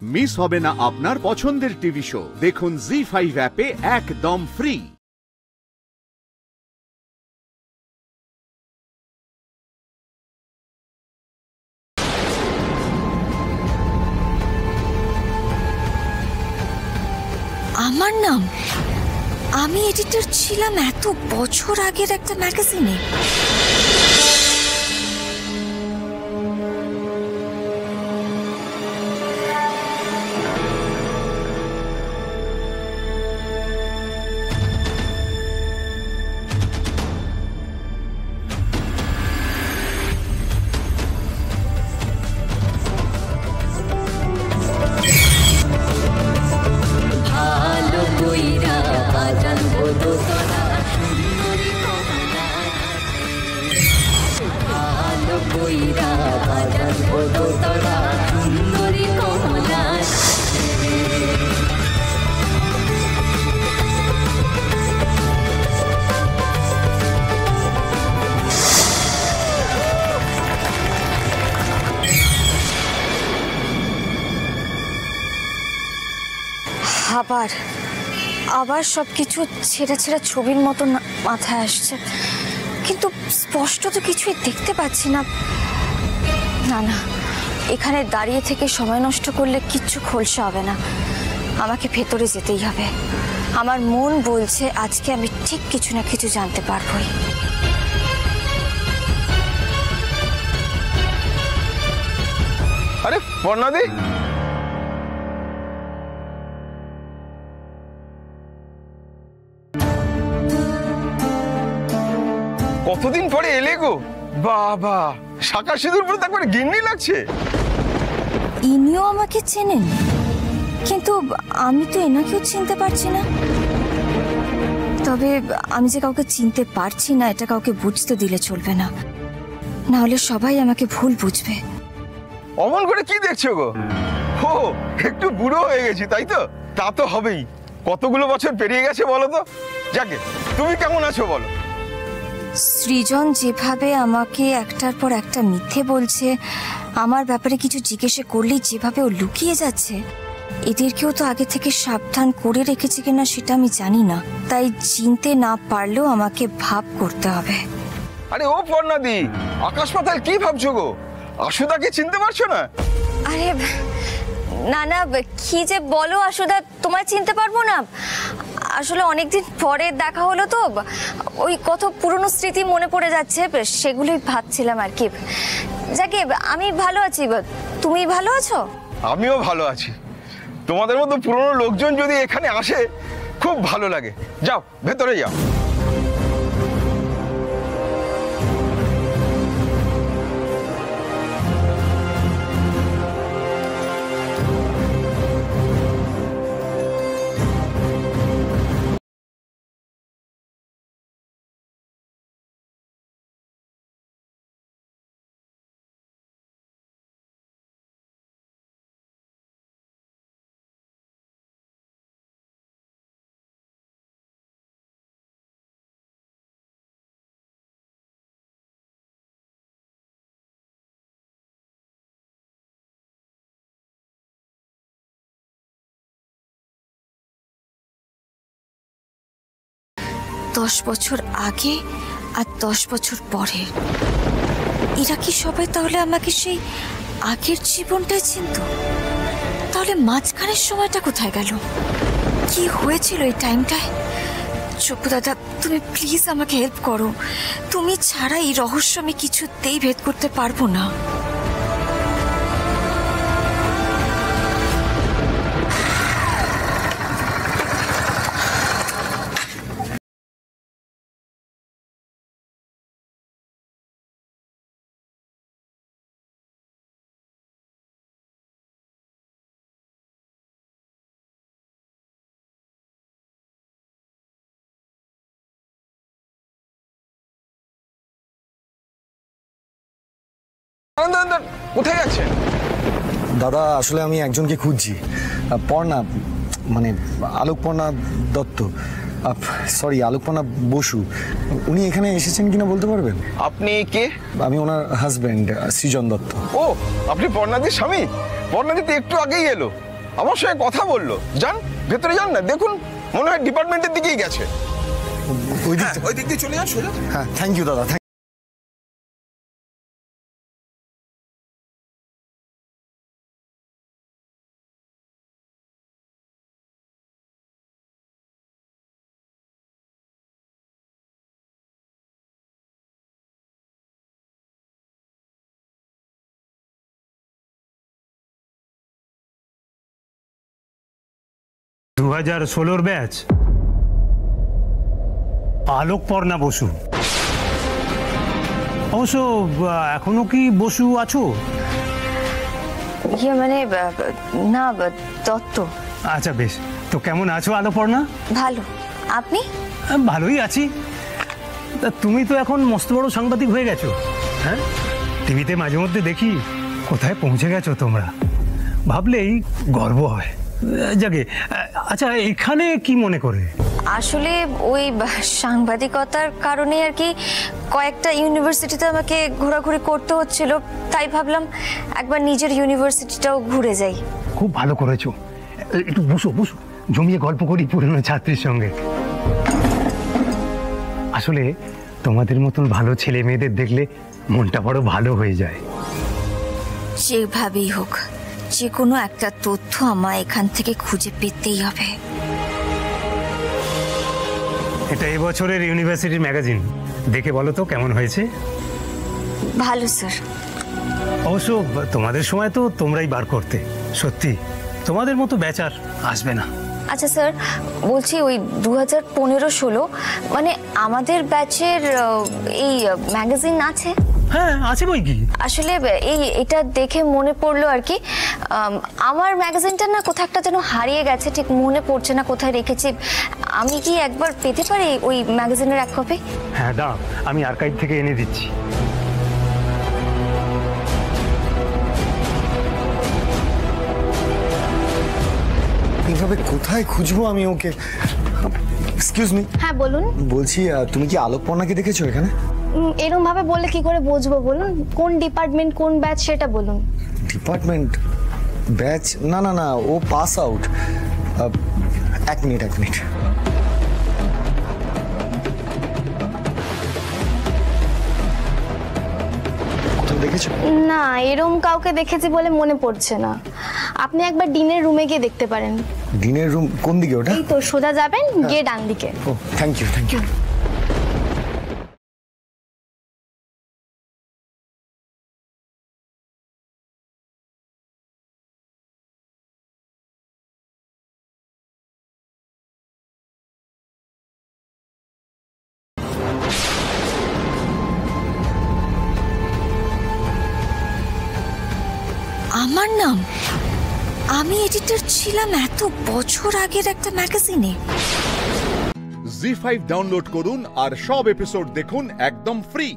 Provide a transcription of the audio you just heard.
Miss হবে না আপনার পছন্দের টিভি শো। দেখুন জি5 অ্যাপে একদম ফ্রি। আমার নাম, আমি এডিটর ছিলাম এত বছর আগের একটা ম্যাগাজিনে। আবার আবার সবকিছু ছেঁড়া ছেঁড়া ছবির মতো মাথায় আসছে, কিন্তু স্পষ্ট তো কিছুই দেখতে পাচ্ছি না। না না, এখানে দাঁড়িয়ে থেকে সময় নষ্ট করলে কিচ্ছু খোলসা হবে না। আমাকে ভেতরে যেতেই হবে। আমার মন বলছে আজকে আমি ঠিক কিছু না কিছু জানতে পারবই। আরে বর্ণাদি, কতদিন পরে এলে গো। বাবা, শাঁখা সিঁদুর পরে তারপরে গিন্নি লাগছে। ইনিও আমাকে চেনেন, কিন্তু আমি তো এনাকেও চিনতে পারছি না। তবে আমি যে কাউকে চিনতে পারছি না এটা কাউকে বুঝতে দিলে চলবে না, না হলে সবাই আমাকে ভুল বুঝবে। অমন করে কি দেখছো গো? ও একটু বুড়ো হয়ে গেছি তাই তো? তা তো হবেই, কতগুলো বছর পেরিয়ে গেছে বলো তো। যাকে, তুমি কেমন আছো বলো? সৃজন যেভাবে আমাকে একটার পর একটা মিথ্যে বলছে, আমার ব্যাপারে কিছু জিজ্ঞেস করলেই যেভাবে ও লুকিয়ে যাচ্ছে, এদেরকেও তো আগে থেকে সাবধান করে রেখেছে কিনা সেটা আমি জানি না। তাই চিনতে না পারলেও আমাকে ভাব করতে হবে। আরে ও বর্ণাদি, আকাশ পাতাল কি ভাবছো গো? আশুদাকে চিনতে পারছো না? আরে না না, কি যে বলো আশুদা, তোমায় চিনতে পারবো না? আসলে অনেকদিন পরে দেখা হলো তো, ওই কত পুরনো স্মৃতি মনে পড়ে যাচ্ছে, সেগুলোই ভাবছিলাম আর কি। যাকে, আমি ভালো আছি, তুমি ভালো আছো? আমিও ভালো আছি। তোমাদের মতো পুরনো লোকজন যদি এখানে আসে খুব ভালো লাগে। যাও ভেতরে যাও। দশ বছর আগে আর 10 বছর পরে, এরা কি সবাই তাহলে আমাকে সেই আগের জীবনটাই চিনত? তাহলে মাঝখানের সময়টা কোথায় গেল? কি হয়েছিল এই টাইমটায়? চপ্পু দাদা, তুমি প্লিজ আমাকে হেল্প করো। তুমি ছাড়া এই রহস্য আমি কিছুতেই ভেদ করতে পারবো না। কোথায় যাচ্ছেন? দাদা, আসলে আমি একজনকে খুঁজছি। পর্ণা, মানে আলোকপর্ণা দত্ত। সরি, আলোকপানা বসু, উনি এখানে এসেছেন কিনা বলতে পারবেন? আপনি কে? আমি ওনার হাজব্যান্ড, সৃজন দত্ত। ও, আপনি পর্ণাদির স্বামী? পর্ণাদি তো একটু আগেই এলো, আমার সঙ্গে কথা বললো। যান ভেতরে যান না, দেখুন মনে হয় ডিপার্টমেন্টের দিকেই গেছে। ওই দিক দিয়ে চলে যান সোজা। হ্যাঁ, থ্যাংক ইউ দাদা। দু 2016 ব্যাচ, আলোকপর্ণা বসু। অবশ্য এখনো কি বসু আছো? মানে না, দত্ত। আচ্ছা বেশ, তো কেমন আছো আলোকপর্ণা? ভালো, আপনি? ভালোই আছি। তা তুমি তো এখন মস্ত বড় সাংবাদিক হয়ে গেছো। হ্যাঁ, টিভিতে মাঝে মধ্যে দেখি, কোথায় পৌঁছে গেছো তোমরা, ভাবলেই গর্ব হয়। যাকে, আচ্ছা এখানে কি মনে করে? আসলে ওই সাংবাদিকতার কারণে আর কি কয়েকটা ইউনিভার্সিটিতে আমাকে ঘোরাঘুরি করতে হচ্ছিল, তাই ভাবলাম একবার নিজের ইউনিভার্সিটিটাও ঘুরে যাই। খুব ভালো করেছো। একটু বসো বসো, জমিয়ে গল্প করি পুরনো ছাত্রীর সঙ্গে। আসলে তোমাদের মতন ভালো ছেলে মেয়েদের দেখলে মনটা বড় ভালো হয়ে যায়। যেভাবেই হোক, যে কোনো একটা তথ্য আমায় এখান থেকে খুঁজে পেতেই হবে। এটা এবছরের ইউনিভার্সিটির ম্যাগাজিন, দেখে বলো তো কেমন হয়েছে? ভালো স্যার। অবশ্য তোমাদের সময় তো তোমরাই বার করতে, সত্যি তোমাদের মতো ব্যাচ আর আসবে না। আচ্ছা স্যার, বলছি ওই 2015-16 মানে আমাদের ব্যাচের এই ম্যাগাজিন আছে? হ্যাঁ আছে বই কি। আসলে এটা দেখে মনে পড়লো আর কি, আমার ম্যাগাজিনটা না কোথাও একটা যেন হারিয়ে গেছে, ঠিক মনে পড়ছে না কোথায় রেখেছি। আমি কি একবার পেতে পারি ওই ম্যাগাজিনের এক কপি? হ্যাঁ দাও, আমি আর্কাইভ থেকে এনে দিচ্ছি। এইভাবে কোথায় খুঁজবো আমি ওকে? Excuse me. হ্যাঁ বলুন। বলছি, তুমি কি আলোকপর্ণাকে দেখেছো এখানে? এরকম ভাবে বললে কি করে বুঝবো বলুন? কোন ডিপার্টমেন্ট কোন ব্যাচ সেটা বলুন। Department, batch? না না না, ও পাস আউট। এক মিনিট। কোথাও দেখেছো? না, এরকম কাউকে দেখেছি বলে মনে পড়ছে না। আপনি একবার ডিনের রুমে গিয়ে দেখতে পারেন। ডিনের রুম কোন দিকে ওটা? এই তো সোজা যাবেন, গিয়ে ডান দিকে। ও থ্যাংক ইউ। আমার নাম? আমি এডিটর ছিলাম এত বছর আগের একটা ম্যাগাজিনে। জি5 ডাউনলোড করুন আর সব এপিসোড দেখুন একদম ফ্রি।